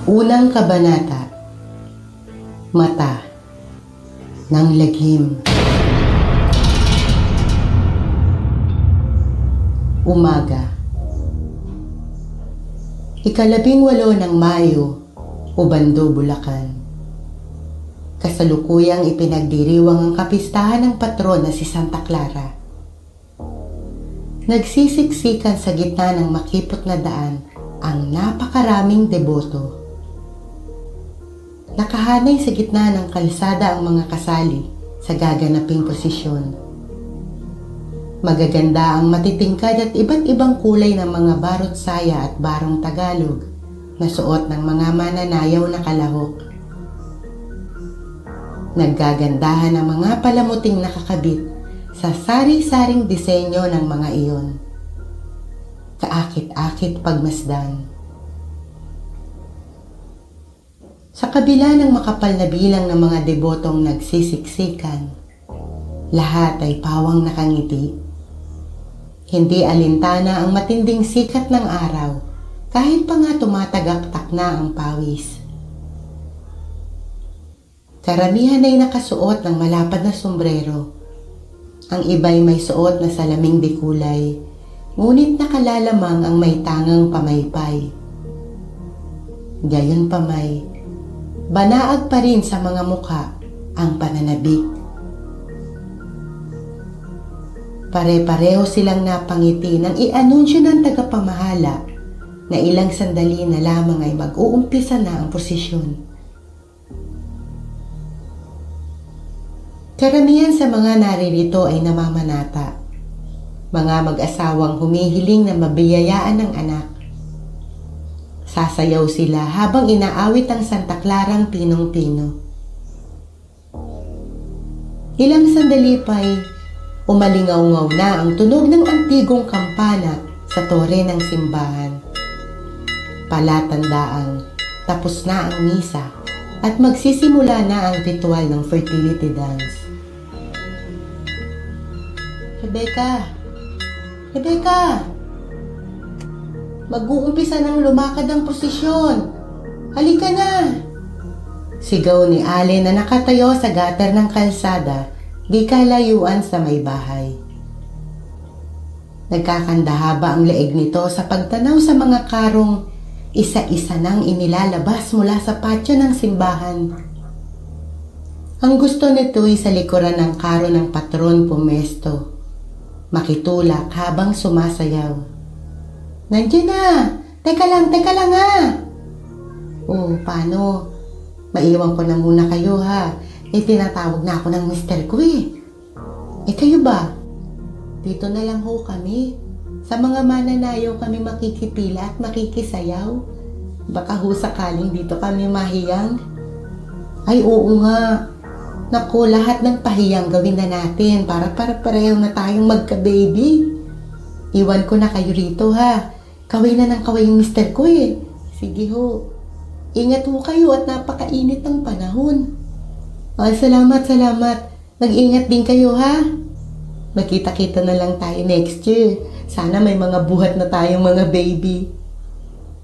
Unang kabanata, Mata ng Lagim. Umaga. 18 ng Mayo, Ubando, Bulacan. Kasalukuyang ipinagdiriwang ang kapistahan ng patron na si Santa Clara. Nagsisiksikan sa gitna ng makipot na daan ang napakaraming deboto. Nakahanay sa gitna ng kalsada ang mga kasali sa gaganaping posisyon. Magaganda ang matitingkad at iba't ibang kulay ng mga barot saya at barong Tagalog na suot ng mga mananayaw na kalahok. Naggagandahan ang mga palamuting nakakabit sa sari-saring disenyo ng mga iyon. Kaakit-akit pagmasdan. Sa kabila ng makapal na bilang ng mga debotong nagsisiksikan, lahat ay pawang nakangiti. Hindi alintana ang matinding sikat ng araw kahit pa nga tumatagaktak na ang pawis. Karamihan ay nakasuot ng malapad na sombrero. Ang iba'y may suot na salaming di kulay, ngunit nakalalamang ang may tangang pamaypay. Gayunpamay, banaag pa rin sa mga mukha ang pananabik. Pare-pareho silang napangiti nang i-anunsyo ng tagapamahala na ilang sandali na lamang ay mag-uumpisa na ang prosesyon. Karamihan sa mga naririto ay namamanata, mga mag-asawang humihiling na mabiyayaan ng anak. Sasayaw sila habang inaawit ang Santa Clarang pinong-pino. Ilang sandali pa'y umalingaw-ngaw na ang tunog ng antigong kampana sa tore ng simbahan. Palatandaang tapos na ang misa at magsisimula na ang ritual ng fertility dance. Rebecca! Rebecca! Mag-uumpisa ng lumakad ang prosesyon. Halika na! Sigaw ni Ale na nakatayo sa gutter ng kalsada, di kalayuan sa may bahay. Nagkakandahaba ang leeg nito sa pagtanaw sa mga karong isa-isa nang inilalabas mula sa patio ng simbahan. Ang gusto nito'y sa likuran ng karo ng patron pumesto, makitulak habang sumasayaw. Nandiyan na! Teka lang ha! Oh, paano? Maiwan ko na muna kayo ha. Tinatawag na ako ng mister ko eh. Kayo ba? Dito na lang ho kami. Sa mga mananayaw kami makikipila at makikisayaw. Baka ho sakaling dito kami mahiyang. Ay oo nga. Naku, lahat ng pahiyang gawin na natin para pareho na tayong magka-baby. Iwan ko na kayo rito ha. Kaway na ng kaway yung mister ko eh. Sige ho. Ingat ho kayo at napakainit ng panahon. Ay, salamat. Mag-ingat din kayo ha. Magkita-kita na lang tayo next year. Sana may mga buhat na tayong mga baby.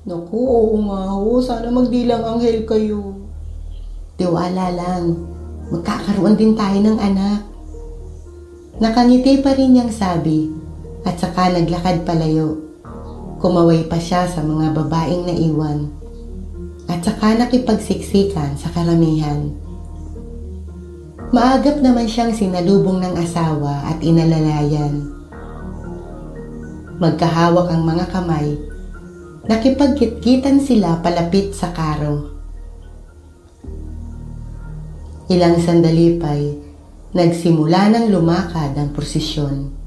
Naku, oo nga ho. Sana magdilang anghel kayo. Tiwala lang. Magkakaroon din tayo ng anak. Nakangiti pa rin niyang sabi at saka naglakad palayo. Kumaway pa siya sa mga babaeng naiwan at saka nakipagsiksikan sa karamihan. Maagap naman siyang sinalubong ng asawa at inalalayan. Magkahawak ang mga kamay, nakipagkitkitan sila palapit sa karo. Ilang sandali pa'y nagsimula ng lumakad ang prosesyon.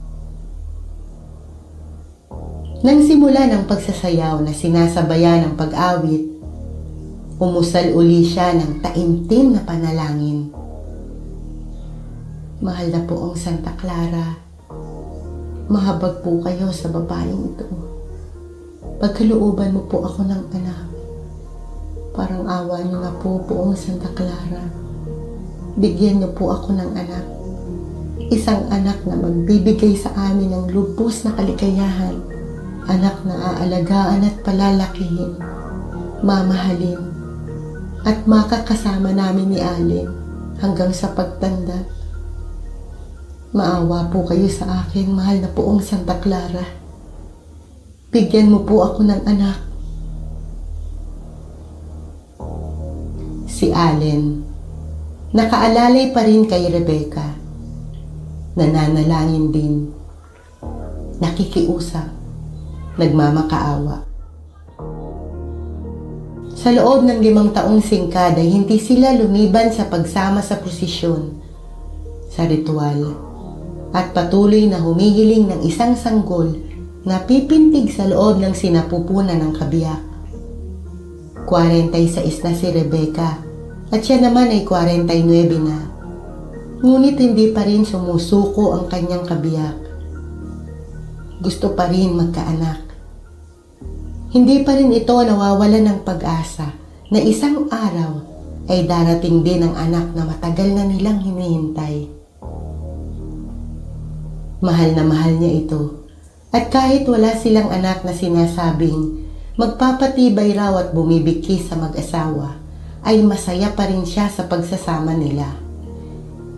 Nang simula ng pagsasayaw na sinasabayan ng pag-awit, umusal uli siya ng taimtim na panalangin. Mahal na poong Santa Clara, mahabag po kayo sa babaeng ito. Pagkalooban mo po ako ng anak. Parang awa niyo na po poong Santa Clara. Bigyan niyo po ako ng anak. Isang anak na magbibigay sa amin ng lubos na kaligayahan. Anak na aalagaan at palalakihin, mamahalin, at makakasama namin ni Allen hanggang sa pagtanda. Maawa po kayo sa akin, mahal na poong Santa Clara. Bigyan mo po ako ng anak. Si Allen, nakaalalay pa rin kay Rebecca. Nananalangin din. Nakikiusap. Nagmamakaawa. Sa loob ng 5 taong singkad ay hindi sila lumiban sa pagsama sa prosesyon, sa ritual, at patuloy na humihiling ng isang sanggol na pipintig sa loob ng sinapupunan ng kabiyak. 46 na si Rebecca at siya naman ay 49 na. Ngunit hindi pa rin sumusuko ang kanyang kabiyak. Gusto pa rin magkaanak. Hindi pa rin ito nawawalan ng pag-asa na isang araw ay darating din ang anak na matagal na nilang hinihintay. Mahal na mahal niya ito, at kahit wala silang anak na sinasabing magpapatibay raw at bumibigki sa mag-asawa, ay masaya pa rin siya sa pagsasama nila.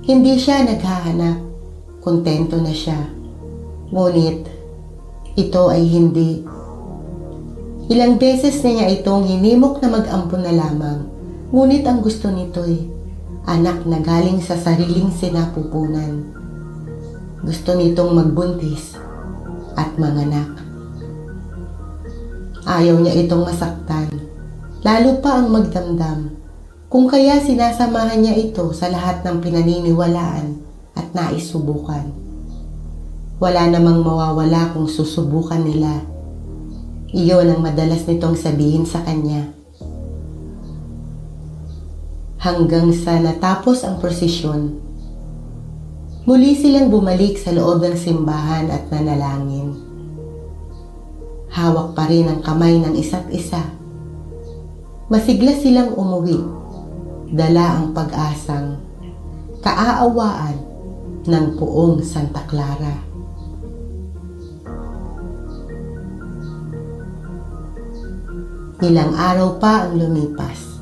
Hindi siya naghahanap, kontento na siya. Ngunit ito ay hindi. Ilang beses na niya itong hinimok na mag-ampon na lamang, ngunit ang gusto nito'y anak na galing sa sariling sinapupunan. Gusto nitong magbuntis at manganak. Ayaw niya itong masaktan, lalo pa ang magdamdam, kung kaya sinasamahan niya ito sa lahat ng pinaniniwalaan at naisubukan. Wala namang mawawala kung susubukan nila. Iyon ang madalas nitong sabihin sa kanya. Hanggang sa natapos ang prosesyon, muli silang bumalik sa loob ng simbahan at nanalangin. Hawak pa rin ang kamay ng isa't isa. Masigla silang umuwi, dala ang pag-asang kaaawaan ng poong Santa Clara. Ilang araw pa ang lumipas.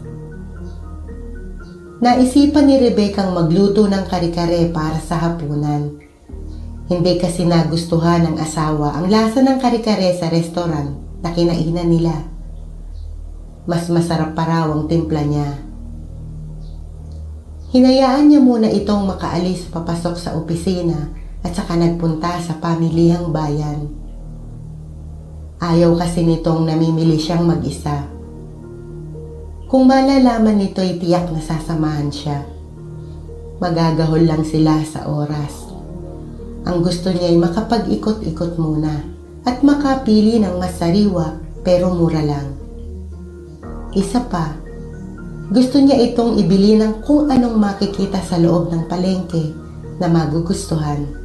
Naisipan ni Rebecca ang magluto ng kare-kare para sa hapunan. Hindi kasi nagustuhan ng asawa ang lasa ng kare-kare sa restaurant na kinainan nila. Mas masarap pa raw ang timpla niya. Hinayaan niya muna itong makaalis papasok sa opisina at saka nagpunta sa pamilihang bayan. Ayaw kasi nitong namimili siyang mag-isa. Kung malalaman nito'y tiyak na sasamahan siya. Magagahol lang sila sa oras. Ang gusto niya ay makapag-ikot-ikot muna at makapili ng mas sariwa pero mura lang. Isa pa, gusto niya itong ibili ng kung anong makikita sa loob ng palengke na magugustuhan.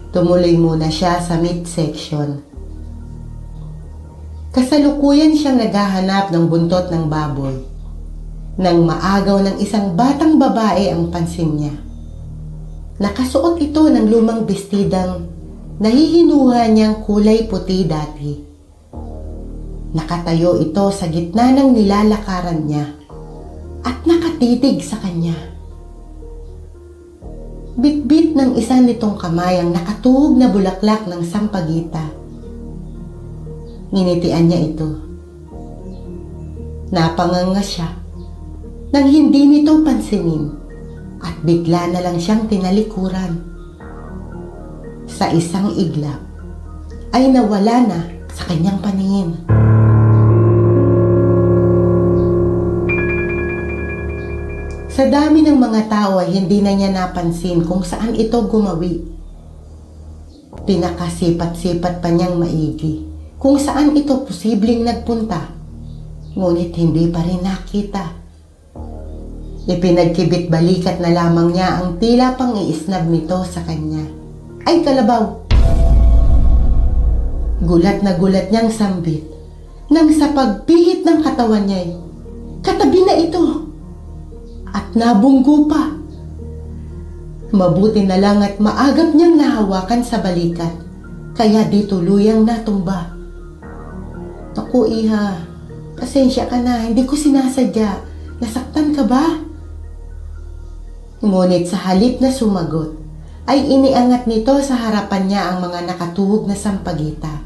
Tumuloy muna siya sa meat section. Kasalukuyan siyang naghahanap ng buntot ng baboy. Nang maagaw ng isang batang babae ang pansin niya. Nakasuot ito ng lumang bestidang nahihinuha niyang kulay puti dati. Nakatayo ito sa gitna ng nilalakaran niya at nakatitig sa kanya. Bitbit ng isa nitong kamay ang nakatuhog na bulaklak ng sampagita. Nginitian niya ito. Napanganga siya nang hindi nito pansinin at bigla na lang siyang tinalikuran. Sa isang iglap ay nawala na sa kanyang paningin. Sa dami ng mga tao ay hindi na niya napansin kung saan ito gumawi. Pinakasipat-sipat pa niyang maigi kung saan ito posibleng nagpunta, ngunit hindi pa rin nakita. Ipinagkibit balikat na lamang niya ang tila pang iisnab nito sa kanya. Ay kalabaw! Gulat na gulat niyang sambit nang sa pagpihit ng katawan niya, katabi na ito! At nabunggo pa. Mabuti na lang at maagap niyang nahawakan sa balikat, kaya di tuluyang natumba. Naku iha, Pasensya ka na, hindi ko sinasadya. Nasaktan ka ba? Ngunit sa halip na sumagot, ay iniangat nito sa harapan niya ang mga nakatuhog na sampagita.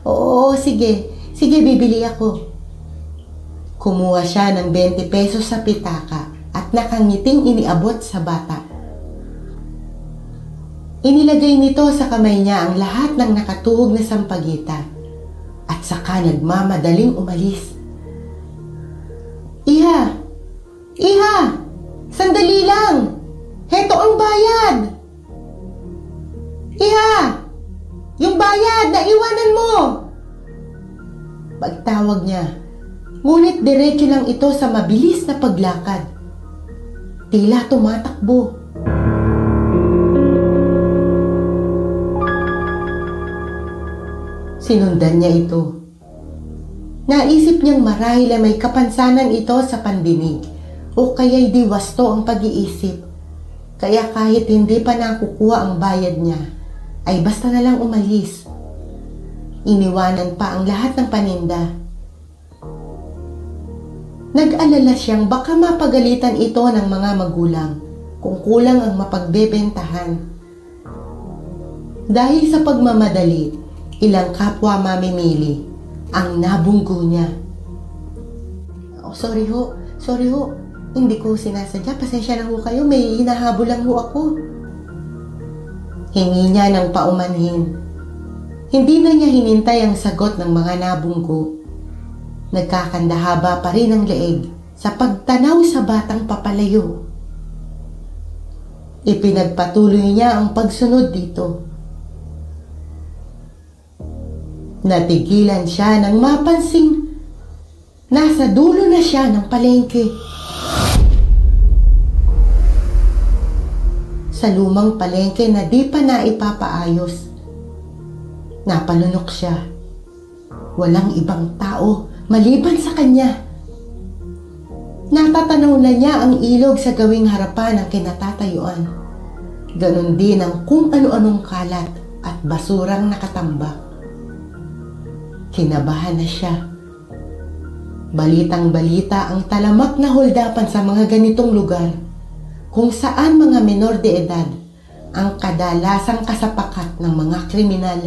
Oo, sige. Sige, bibili ako. Kumuha siya ng 20 pesos sa pitaka at nakangiting iniabot sa bata. Inilagay nito sa kamay niya ang lahat ng nakatuhog na sampagita at saka nagmamadaling umalis. Iha! Iha! Sandali lang! Heto ang bayad! Iha! Yung bayad na iwanan mo! Pagtawag niya, ngunit diretso lang ito sa mabilis na paglakad. Tila tumatakbo. Sinundan niya ito. Naisip niyang marahil ay may kapansanan ito sa pandinig o kaya'y di wasto ang pag-iisip. Kaya kahit hindi pa nakukuha ang bayad niya, ay basta na lang umalis. Iniwanan pa ang lahat ng paninda. Nag-alala siyang baka mapagalitan ito ng mga magulang kung kulang ang mapagbebentahan. Dahil sa pagmamadali, ilang kapwa mamimili ang nabunggo niya. Sorry ho. Hindi ko sinasadya. Pasensya na ho kayo. May hinahabol lang ho ako. Hingi niya ng paumanhin. Hindi na niya hinintay ang sagot ng mga nabunggo. Nagkakandahaba pa rin ang leeg sa pagtanaw sa batang papalayo. Ipinagpatuloy niya ang pagsunod dito. Natigilan siya nang mapansing nasa dulo na siya ng palengke. Sa lumang palengke na di pa naipapaayos. Napalunok siya. Walang ibang tao maliban sa kanya. Natatanaw na niya ang ilog sa gawing harapan ng kinatatayuan. Ganon din ang kung ano-anong kalat at basurang nakatambak. Kinabahan na siya. Balitang-balita ang talamak na holdapan sa mga ganitong lugar kung saan mga menor de edad ang kadalasang kasapakat ng mga kriminal.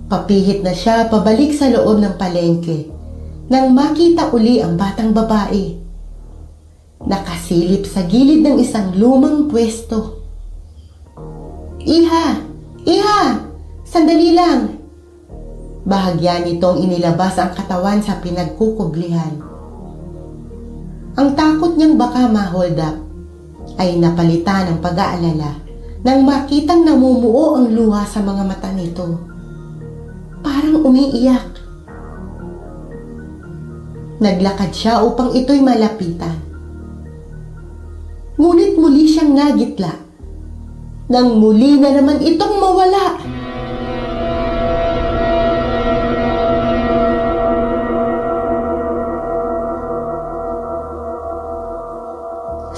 Papihit na siya pabalik sa loob ng palengke nang makita uli ang batang babae. Nakasilip sa gilid ng isang lumang pwesto. Iha! Sandali lang! Bahagya nitong inilabas ang katawan sa pinagkukublihan. Ang takot niyang baka ma-hold up ay napalitan ng pag-aalala nang makitang namumuo ang luha sa mga mata nito. Parang umiiyak. Naglakad siya upang ito'y malapitan. Ngunit muli siyang nagitla nang muli na naman itong mawala.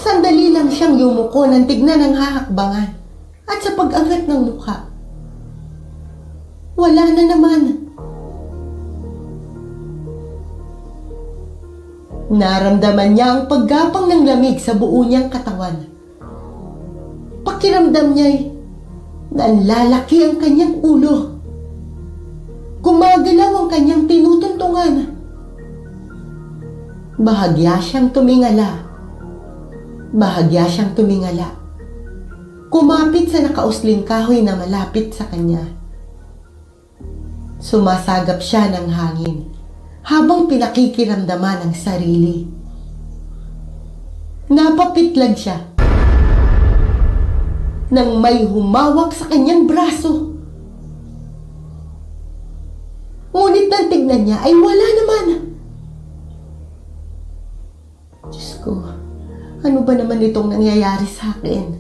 Sandali lang siyang yumuko nang tignan ang hahakbangan at sa pag-angat ng mukha. Wala na naman. Naramdaman niya ang paggapang ng lamig sa buo niyang katawan. Pakiramdam niya'y nanlalaki ang kanyang ulo. Gumagalaw ang kanyang tinutuntungan. Bahagya siyang tumingala. Kumapit sa nakausling kahoy na malapit sa kanya. Sumasagap siya ng hangin habang pinakikiramdaman ang sarili. Napapitlag siya nang may humawak sa kanyang braso. Ngunit nang tignan niya ay wala naman. Diyos ko, ano ba naman itong nangyayari sa akin?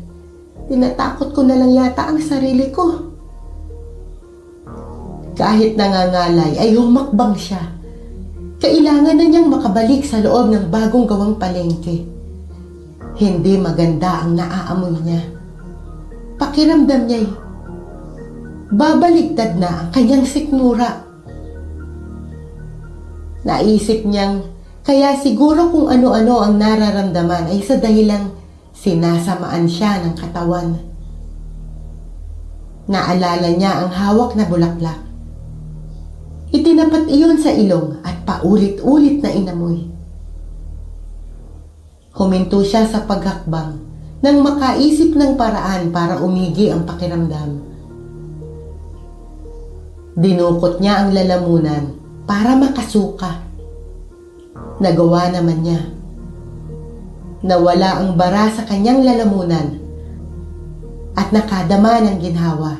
Tinatakot ko na lang yata ang sarili ko. Kahit nangangalay ay humakbang siya. Kailangan na niyang makabalik sa loob ng bagong gawang palengke. Hindi maganda ang naaamoy niya. Pakiramdam niya'y babaligtad na ang kanyang sikmura. Naisip niyang kaya siguro kung ano-ano ang nararamdaman ay sa dahilang sinasamaan siya ng katawan. Naalala niya ang hawak na bulaklak. Itinapat iyon sa ilong at paulit-ulit na inamoy. Huminto siya sa paghakbang nang makaisip ng paraan para umigi ang pakiramdam. Dinukot niya ang lalamunan para makasuka. Nagawa naman niya. Nawala ang bara sa kanyang lalamunan at nakadama ng ginhawa.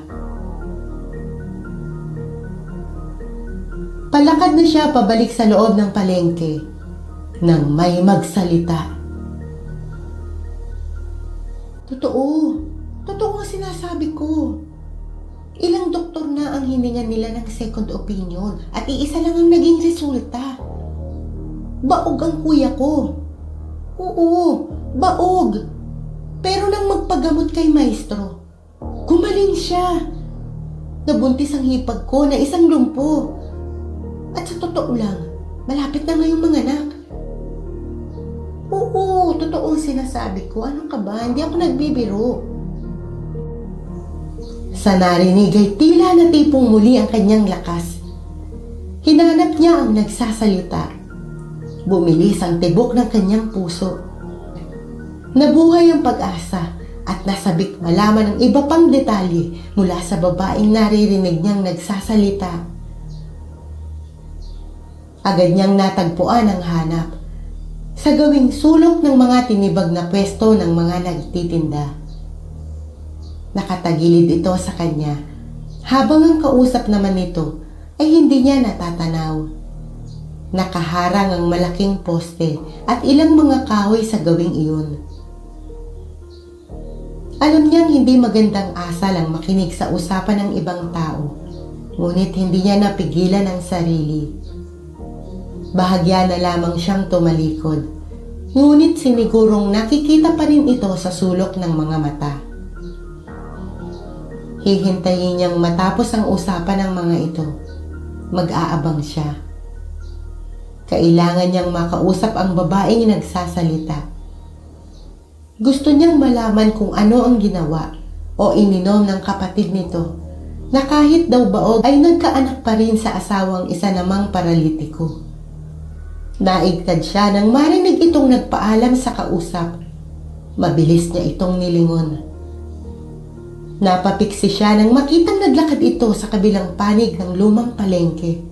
Palakad na siya pabalik sa loob ng palengke nang may magsalita. Totoo ang sinasabi ko. Ilang doktor na ang hiningan nila ng second opinion at iisa lang ang naging resulta. Baog ang kuya ko. Oo, baog. Pero nang magpagamot kay maestro, gumaling siya. Nabuntis ang hipag ko na isang lumpo. At sa totoo lang, malapit na ngayong manganak. Oo, totoo ang sinasabi ko. Ano ka ba? Hindi ako nagbibiro. Sa narinig ay tila natipong muli ang kanyang lakas. Hinanap niya ang nagsasalita. Bumilis ang tibok ng kanyang puso. Nabuhay ang pag-asa at nasabik malaman ang iba pang detalye mula sa babaeng naririnig niyang nagsasalita. Agad niyang natagpuan ang hanap sa gawing sulok ng mga tinibag na pwesto ng mga nagtitinda. Nakatagilid ito sa kanya habang ang kausap naman nito ay hindi niya natatanaw. Nakaharang ang malaking poste at ilang mga kahoy sa gawing iyon. Alam niyang hindi magandang asal ang makinig sa usapan ng ibang tao, ngunit hindi niya napigilan ang sarili. Bahagya na lamang siyang tumalikod, ngunit sinigurong nakikita pa rin ito sa sulok ng mga mata. Hihintayin niyang matapos ang usapan ng mga ito. Mag-aabang siya. Kailangan niyang makausap ang babaeng nagsasalita. Gusto niyang malaman kung ano ang ginawa o ininom ng kapatid nito na kahit daw baog ay nagkaanak pa rin sa asawang isa namang paralitiko. Naigtad siya nang marinig itong nagpaalam sa kausap. Mabilis niya itong nilingon. Napapiksi siya nang makitang naglakad ito sa kabilang panig ng lumang palengke.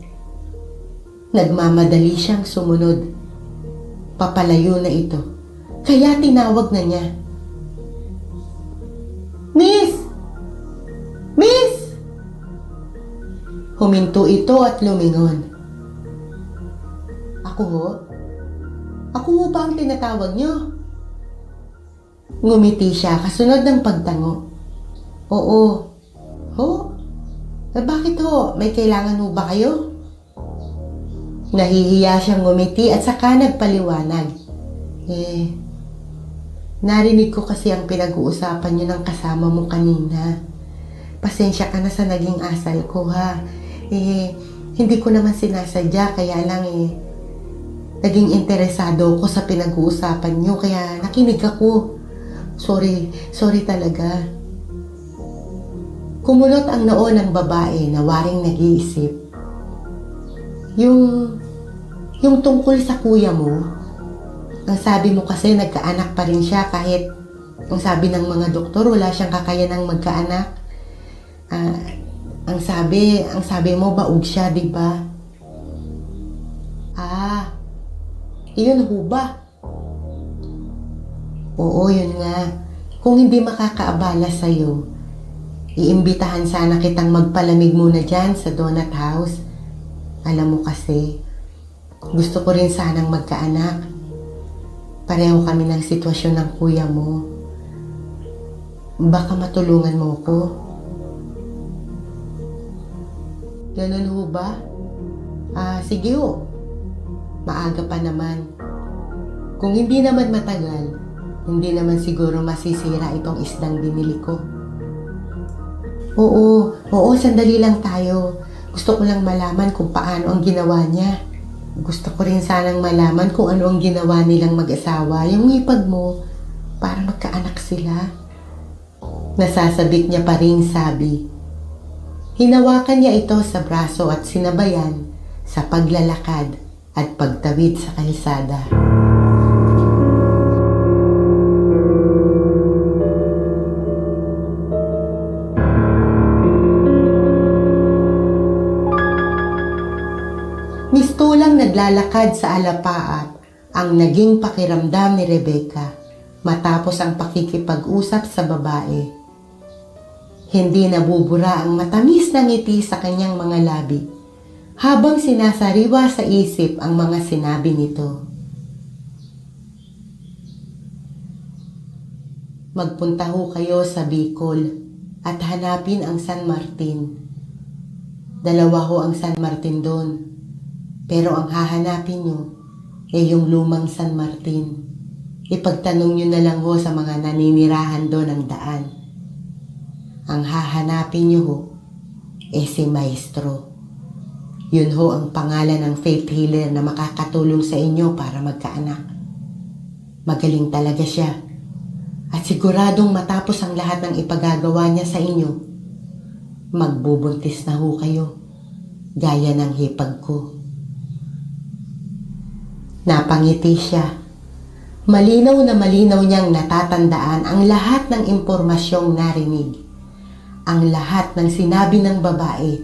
Nagmamadali siyang sumunod. Papalayo na ito, kaya tinawag na niya. Miss! Miss! Huminto ito at lumingon. Ako ho? Ako ho ba ang tinatawag niyo? Ngumiti siya kasunod ng pagtango. Oo. Ho? Bakit ho? May kailangan ho ba kayo? Nahihiya siyang ngumiti at saka nagpaliwanag. Narinig ko kasi ang pinag-uusapan niyo ng kasama mo kanina. Pasensya ka na sa naging asal ko ha. Hindi ko naman sinasadya kaya lang naging interesado ako sa pinag-uusapan niyo kaya nakinig ako. Sorry talaga. Kumulot ang noo ng babae na waring nag-iisip. Yung tungkol sa kuya mo, ang sabi mo kasi nagkaanak pa rin siya kahit ang sabi ng mga doktor wala siyang kakayanang magkaanak. Ang sabi mo baog siya, di ba? Iyon ho ba? Oo, yun nga. Kung hindi makakaabala sa'yo, iimbitahan sana kitang magpalamig muna dyan sa Donut House. Alam mo kasi, gusto ko rin sanang magkaanak. Pareho kami ng sitwasyon ng kuya mo. Baka matulungan mo ko. Ganun ho ba? Sige ho. Maaga pa naman. Kung hindi naman matagal, hindi naman siguro masisira itong isdang binili ko. Oo, sandali lang tayo. Gusto ko lang malaman kung paano ang ginawa niya. Gusto ko rin sanang malaman kung ano ang ginawa nilang mag-asawa. Yung ipag mo, para magkaanak sila. Nasasabik niya pa rin sabi. Hinawakan niya ito sa braso at sinabayan sa paglalakad at pagtawid sa kalsada. Mistulang naglalakad sa alapaat ang naging pakiramdam ni Rebecca matapos ang pakikipag-usap sa babae. Hindi nabubura ang matamis na ngiti sa kanyang mga labi habang sinasariwa sa isip ang mga sinabi nito. Magpunta ho kayo sa Bicol at hanapin ang San Martin. Dalawa ho ang San Martin doon. Pero ang hahanapin nyo ay yung lumang San Martin. Ipagtanong nyo na lang ho sa mga naninirahan doon ng daan. Ang hahanapin nyo ho ay si Maestro. Yun ho ang pangalan ng faith healer na makakatulong sa inyo para magkaanak. Magaling talaga siya. At siguradong matapos ang lahat ng ipagagawa niya sa inyo, magbubuntis na ho kayo. Gaya ng hipag ko. Napangiti siya. Malinaw na malinaw niyang natatandaan ang lahat ng impormasyong narinig. Ang lahat ng sinabi ng babae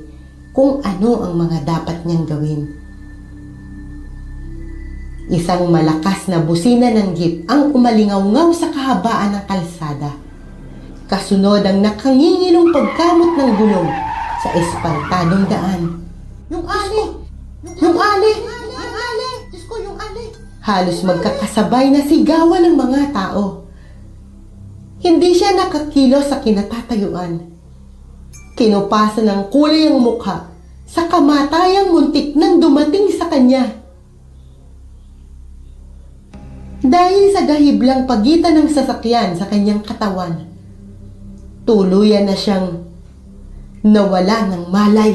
kung ano ang mga dapat niyang gawin. Isang malakas na busina ng jeep ang umalingaw-ngaw sa kahabaan ng kalsada. Kasunod ang nakangingilong pagkamot ng gulong sa espaltadong daan. Yung ali! Yung ali! Halos magkakasabay na sigawan ng mga tao. Hindi siya nakakilos sa kinatatayuan. Kinupasan ng kulay ang mukha sa kamatayang muntik nang dumating sa kanya. Dahil sa gahiblang pagitan ng sasakyan sa kanyang katawan, tuluyan na siyang nawala ng malay.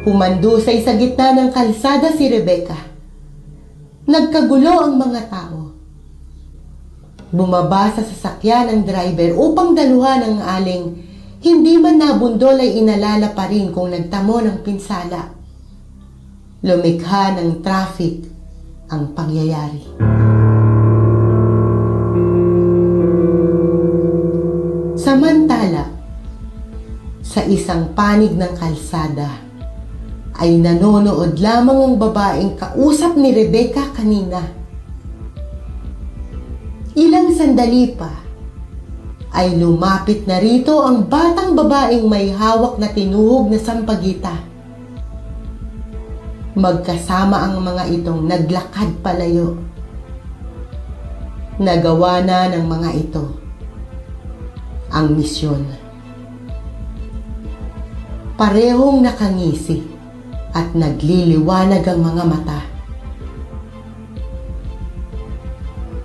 Humandusay sa gitna ng kalsada si Rebecca. Nagkagulo ang mga tao. Bumaba sa sasakyan ng driver upang daluhan ang aling hindi man nabundol ay inalala pa rin kung nagtamo ng pinsala. Lumikha ng traffic ang pangyayari. Samantala, sa isang panig ng kalsada, ay nanonood lamang ang babaeng kausap ni Rebecca kanina. Ilang sandali pa, ay lumapit na rito ang batang babaeng may hawak na tinuhog na sampagita. Magkasama ang mga itong naglakad palayo. Nagawa na ng mga ito ang misyon. Parehong nakangisi at nagliliwanag ang mga mata.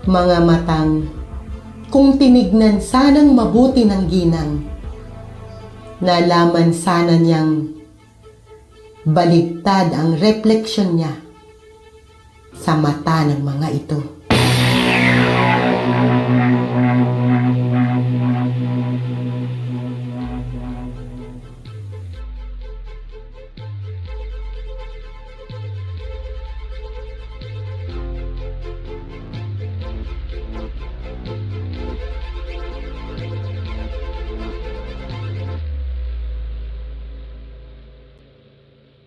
Mga matang kung tinignan sanang mabuti ng ginang, nalaman sana niyang baligtad ang refleksyon niya sa mata ng mga ito.